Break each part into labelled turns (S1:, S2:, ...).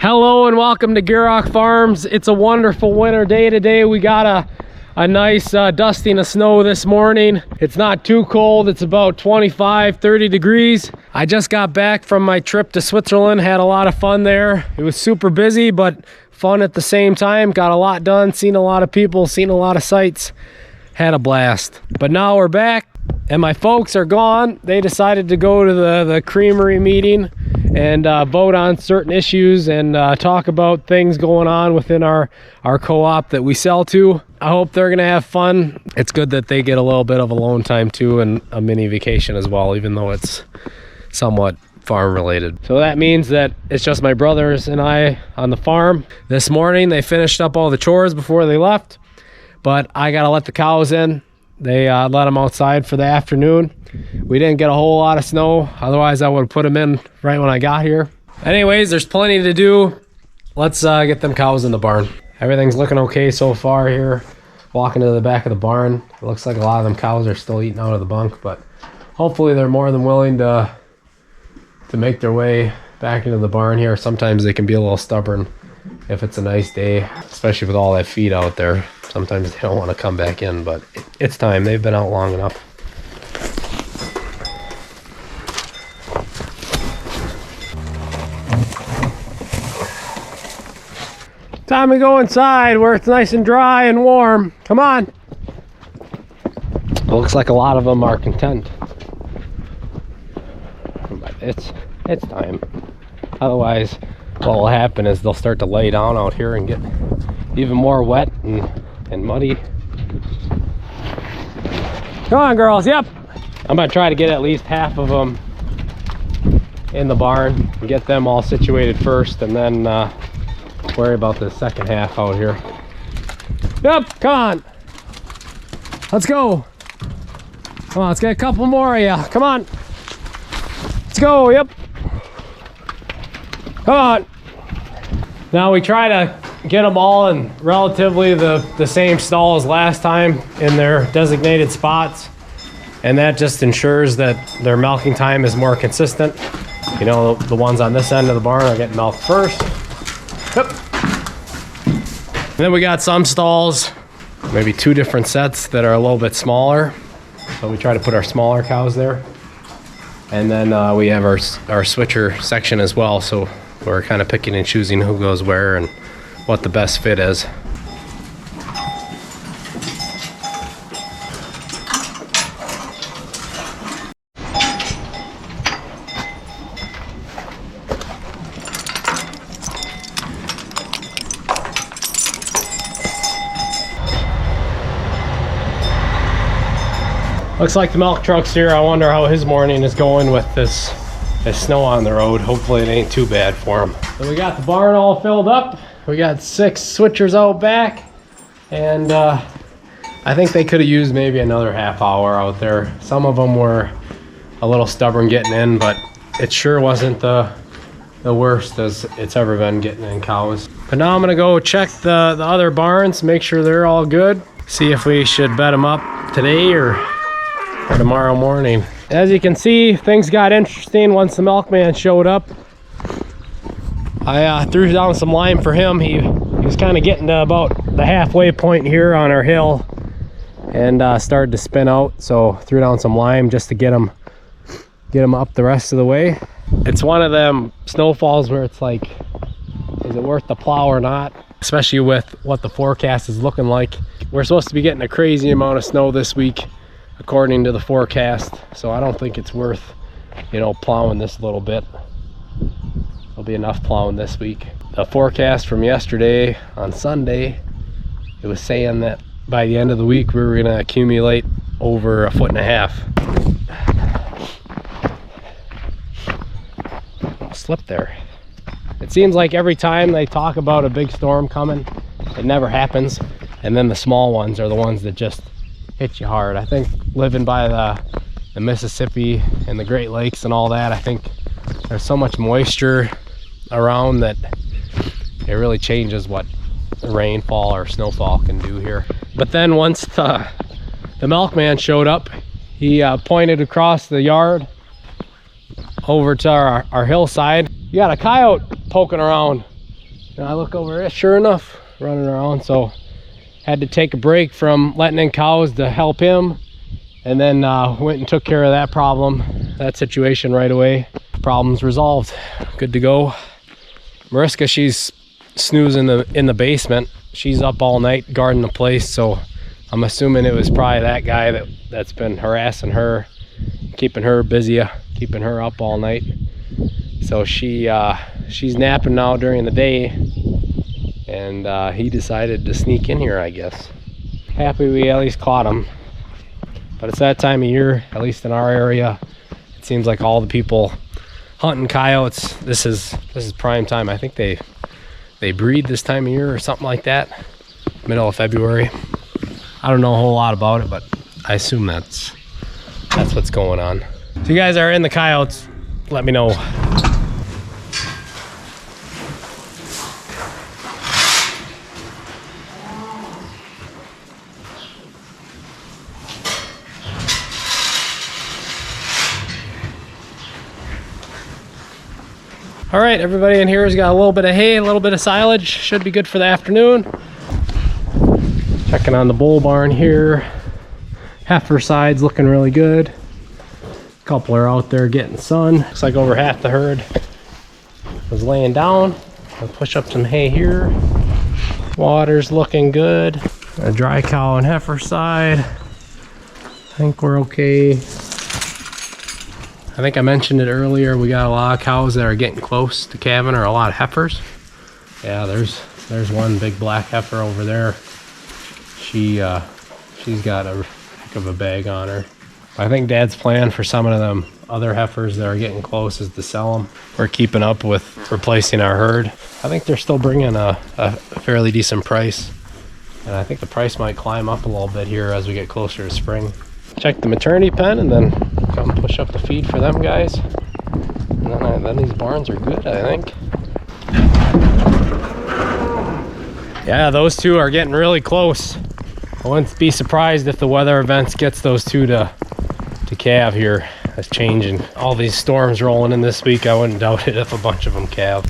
S1: Hello and welcome to Gierok Farms. It's a wonderful winter day today. We got a nice dusting of snow this morning. It's not too cold. It's about 25-30 degrees. I just got back from my trip to Switzerland. Had a lot of fun there. It was super busy but fun at the same time. Got a lot done, seen a lot of people, seen a lot of sights. Had a blast. But now we're back and my folks are gone. They decided to go to the creamery meeting and vote on certain issues and talk about things going on within our co-op that we sell to. I hope they're gonna have fun. It's good that they get a little bit of alone time too and a mini vacation as well, even though it's somewhat farm related. So that means that it's just my brothers and I on the farm. This morning they finished up all the chores before they left, but I gotta let the cows in. They let them outside for the afternoon. We didn't get a whole lot of snow. Otherwise, I would have put them in right when I got here. Anyways, there's plenty to do. Let's get them cows in the barn. Everything's looking okay so far here. Walking to the back of the barn. It looks like a lot of them cows are still eating out of the bunk, but hopefully they're more than willing to make their way back into the barn here. Sometimes they can be a little stubborn if it's a nice day, especially with all that feed out there. Sometimes they don't want to come back in, but it's time. They've been out long enough. Time to go inside where it's nice and dry and warm. Come on. It looks like a lot of them are content. But it's time. Otherwise, what will happen is they'll start to lay down out here and get even more wet and muddy. Come on, girls. Yep. I'm gonna try to get at least half of them in the barn and get them all situated first, and then worry about the second half out here. Yep. Come on. Let's go. Come on. Let's get a couple more of you. Come on. Let's go. Yep. Come on. Now we try to get them all in relatively the same stall as last time in their designated spots, and that just ensures that their milking time is more consistent. You know, the ones on this end of the barn are getting milked first. Yep. And then we got some stalls, maybe two different sets that are a little bit smaller, so we try to put our smaller cows there. And then we have our switcher section as well, so we're kind of picking and choosing who goes where and what the best fit is. Looks like the milk truck's here. I wonder how his morning is going with this snow on the road. Hopefully it ain't too bad for him. So we got the barn all filled up. We got 6 switchers out back, and I think they could have used maybe another half hour out there. Some of them were a little stubborn getting in, but it sure wasn't the worst as it's ever been getting in cows. But now I'm gonna go check the other barns, make sure they're all good, see if we should bed them up today or tomorrow morning. As you can see, things got interesting once the milkman showed up. I threw down some lime for him. He was kind of getting to about the halfway point here on our hill and started to spin out, so threw down some lime just to get him up the rest of the way. It's one of them snowfalls where it's like, is it worth the plow or not? Especially with what the forecast is looking like. We're supposed to be getting a crazy amount of snow this week according to the forecast, so I don't think it's worth, you know, plowing this little bit. There'll be enough plowing this week. The forecast from yesterday on Sunday, it was saying that by the end of the week we were going to accumulate over 1.5 feet. Slip there. It seems like every time they talk about a big storm coming, it never happens, and then the small ones are the ones that just hit you hard. I think living by the Mississippi and the Great Lakes and all that, I think there's so much moisture around that it really changes what rainfall or snowfall can do here. But then once the milkman showed up, he pointed across the yard over to our hillside. You got a coyote poking around. And I look over it, sure enough, running around. So had to take a break from letting in cows to help him, and then went and took care of that problem, that situation right away. Problem's resolved, good to go. Mariska, she's snoozing in the basement. She's up all night guarding the place, so I'm assuming it was probably that guy that's been harassing her, keeping her busy, keeping her up all night. So she's napping now during the day, and he decided to sneak in here, I guess. Happy we at least caught him. But it's that time of year, at least in our area. It seems like all the people hunting coyotes, this is prime time. I think they breed this time of year or something like that, middle of February. I don't know a whole lot about it, but I assume that's what's going on. If you guys are in the coyotes, let me know. All right, everybody in here has got a little bit of hay, a little bit of silage. Should be good for the afternoon. Checking on the bull barn here. Heifer side's looking really good. A couple are out there getting sun. Looks like over half the herd was laying down. I'll push up some hay here. Water's looking good. A dry cow and heifer side. I think we're okay. I think I mentioned it earlier, we got a lot of cows that are getting close to calving, or a lot of heifers. Yeah, there's one big black heifer over there. She's got a heck of a bag on her. I think Dad's plan for some of them other heifers that are getting close is to sell them. We're keeping up with replacing our herd. I think they're still bringing a fairly decent price. And I think the price might climb up a little bit here as we get closer to spring. Check the maternity pen and then come push up the feed for them guys. And then these barns are good, I think. Yeah, those two are getting really close. I wouldn't be surprised if the weather events gets those two to calve here. That's changing. All these storms rolling in this week, I wouldn't doubt it if a bunch of them calve.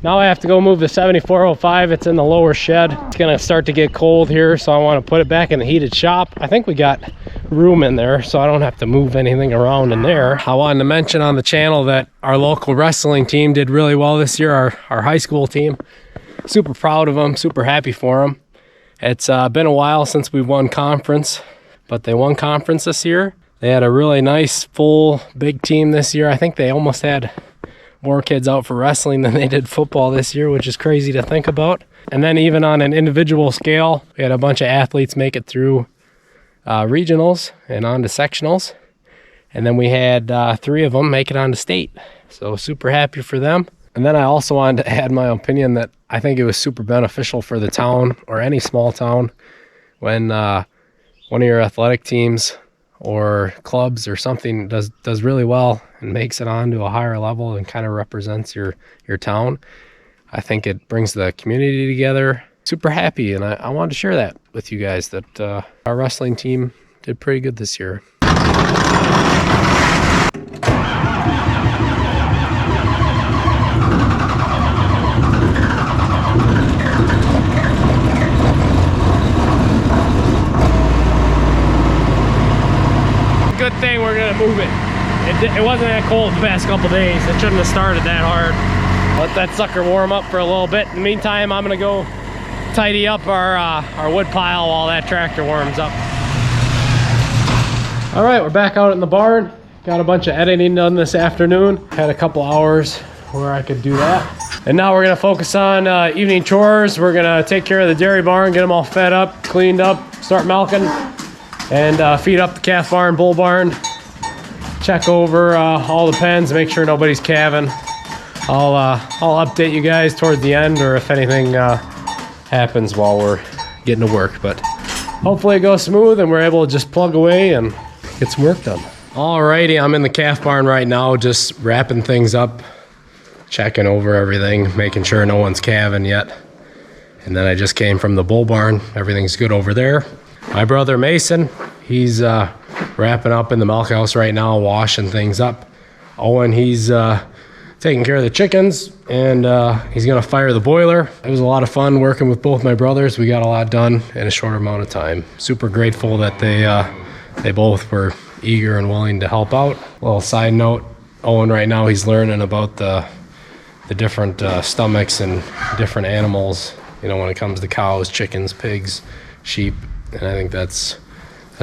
S1: Now I have to go move the 7405. It's in the lower shed. It's gonna start to get cold here, so I want to put it back in the heated shop. I think we got room in there, so I don't have to move anything around in there. I wanted to mention on the channel that our local wrestling team did really well this year, our high school team. Super proud of them, super happy for them. It's been a while since we've won conference, but they won conference this year. They had a really nice, full, big team this year. I think they almost had more kids out for wrestling than they did football this year, which is crazy to think about. And then even on an individual scale, we had a bunch of athletes make it through regionals and on to sectionals. And then we had 3 of them make it on to state. So super happy for them. And then I also wanted to add my opinion that I think it was super beneficial for the town or any small town when one of your athletic teams or clubs or something does really well and makes it on to a higher level and kind of represents your town. I think it brings the community together. Super happy, and I wanted to share that with you guys that our wrestling team did pretty good this year. Good thing we're gonna move it. It wasn't that cold the past couple days. It shouldn't have started that hard. Let that sucker warm up for a little bit. In the meantime, I'm gonna go tidy up our wood pile while that tractor warms up. All right, we're back out in the barn. Got a bunch of editing done this afternoon. Had a couple hours where I could do that. And now we're gonna focus on evening chores. We're gonna take care of the dairy barn, get them all fed up, cleaned up, start milking, and feed up the calf barn, bull barn. Check over all the pens, make sure nobody's calving. I'll update you guys toward the end, or if anything happens while we're getting to work. But hopefully it goes smooth and we're able to just plug away and get some work done. Alrighty, I'm in the calf barn right now, just wrapping things up, checking over everything, making sure no one's calving yet. And then I just came from the bull barn. Everything's good over there. My brother Mason, he's wrapping up in the milk house right now, washing things up. Owen, he's taking care of the chickens, and he's gonna fire the boiler. It was a lot of fun working with both my brothers. We got a lot done in a short amount of time. Super grateful that they both were eager and willing to help out. Little side note, Owen right now, he's learning about the different stomachs and different animals, you know, when it comes to cows, chickens, pigs, sheep, and I think that's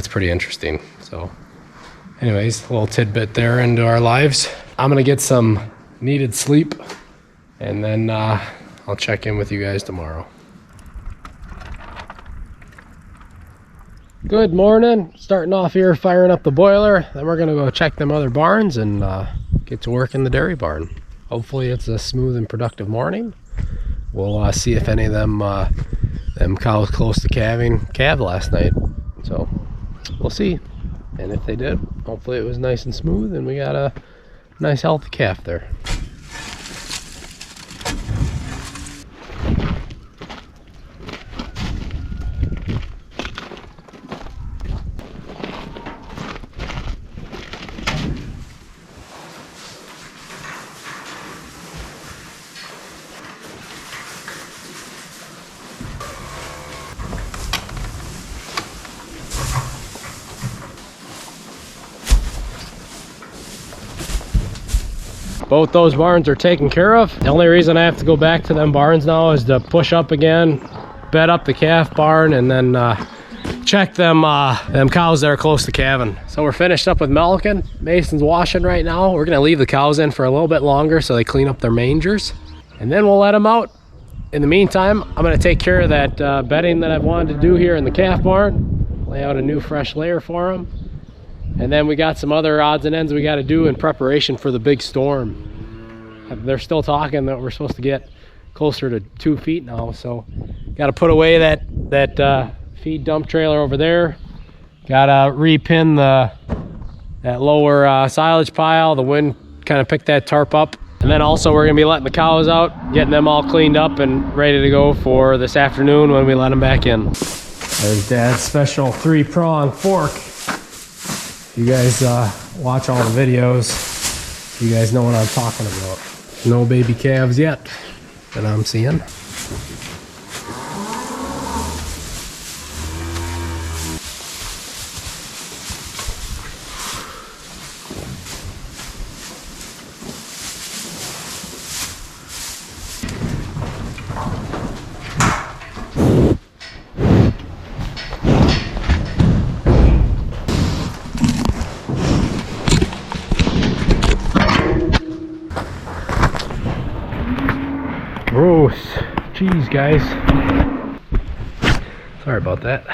S1: pretty interesting. So anyways, a little tidbit there into our lives. I'm gonna get some needed sleep, and then I'll check in with you guys tomorrow. Good morning. Starting off here, firing up the boiler. Then we're gonna go check them other barns and get to work in the dairy barn. Hopefully it's a smooth and productive morning. We'll see if any of them cows close to calved last night. So we'll see. And if they did, hopefully it was nice and smooth and we got a nice healthy calf there. Both those barns are taken care of. The only reason I have to go back to them barns now is to push up again, bed up the calf barn, and then check them cows that are close to calving. So we're finished up with milking. Mason's washing right now. We're gonna leave the cows in for a little bit longer so they clean up their mangers, and then we'll let them out. In the meantime, I'm gonna take care of that bedding that I've wanted to do here in the calf barn, lay out a new fresh layer for them. And then we got some other odds and ends we got to do in preparation for the big storm. They're still talking that we're supposed to get closer to 2 feet now, so got to put away that feed dump trailer over there. Got to repin that lower silage pile. The wind kind of picked that tarp up. And then also we're gonna be letting the cows out, getting them all cleaned up and ready to go for this afternoon when we let them back in. There's Dad's special 3-prong fork. You guys watch all the videos, you guys know what I'm talking about. No baby calves yet that I'm seeing. Gross. Jeez, guys. Sorry about that.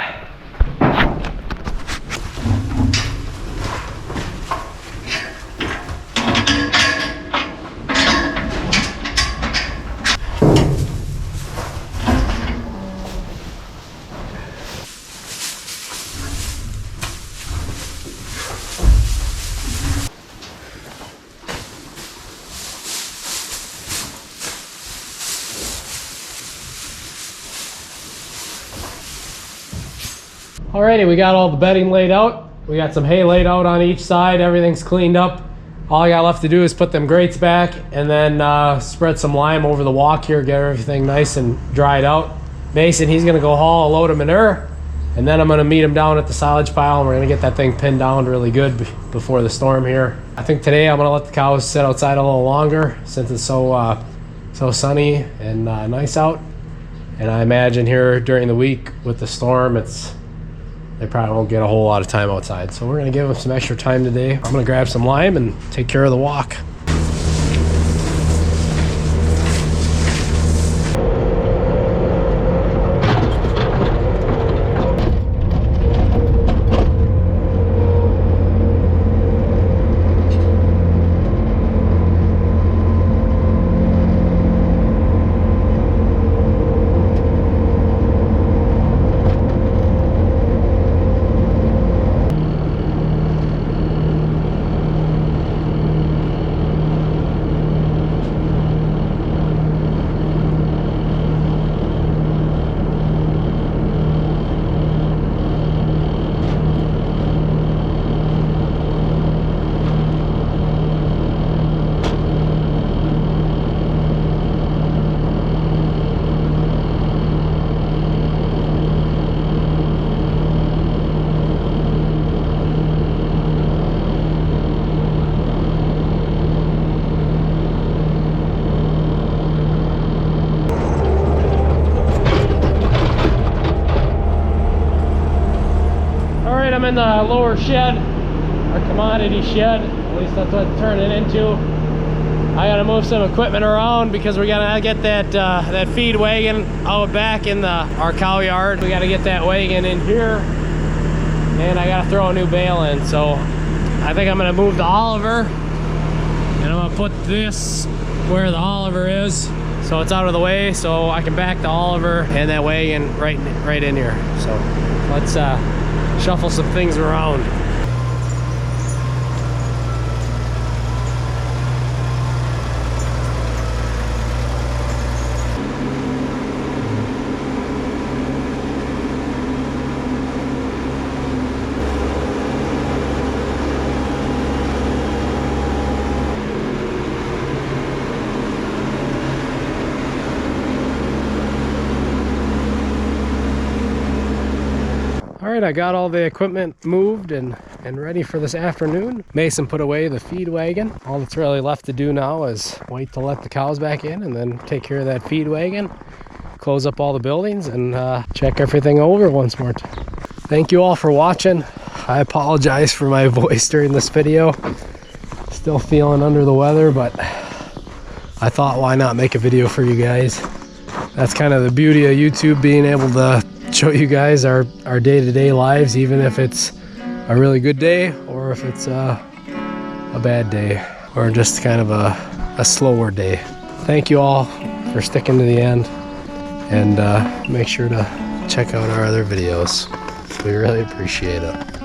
S1: Alrighty, we got all the bedding laid out. We got some hay laid out on each side. Everything's cleaned up. All I got left to do is put them grates back and then spread some lime over the walk here, get everything nice and dried out. Mason, he's gonna go haul a load of manure, and then I'm gonna meet him down at the silage pile and we're gonna get that thing pinned down really good before the storm here. I think today I'm gonna let the cows sit outside a little longer since it's so sunny and nice out. And I imagine here during the week with the storm, they probably won't get a whole lot of time outside. So we're gonna give them some extra time today. I'm gonna grab some lime and take care of the walk. them in the lower shed, our commodity shed. At least that's what it's turning into. I gotta move some equipment around because we gotta get that feed wagon out back in our cow yard. We gotta get that wagon in here, and I gotta throw a new bale in. So I think I'm gonna move the Oliver, and I'm gonna put this where the Oliver is, so it's out of the way, so I can back the Oliver and that wagon right in here. So let's shuffle some things around. All right, I got all the equipment moved and ready for this afternoon. Mason put away the feed wagon. All that's really left to do now is wait to let the cows back in and then take care of that feed wagon, close up all the buildings, and check everything over once more. Thank you all for watching. I apologize for my voice during this video. Still feeling under the weather, but I thought, why not make a video for you guys? That's kind of the beauty of YouTube, being able to show you guys our day-to-day lives, even if it's a really good day or if it's a bad day or just kind of a slower day. Thank you all for sticking to the end, and make sure to check out our other videos. We really appreciate it.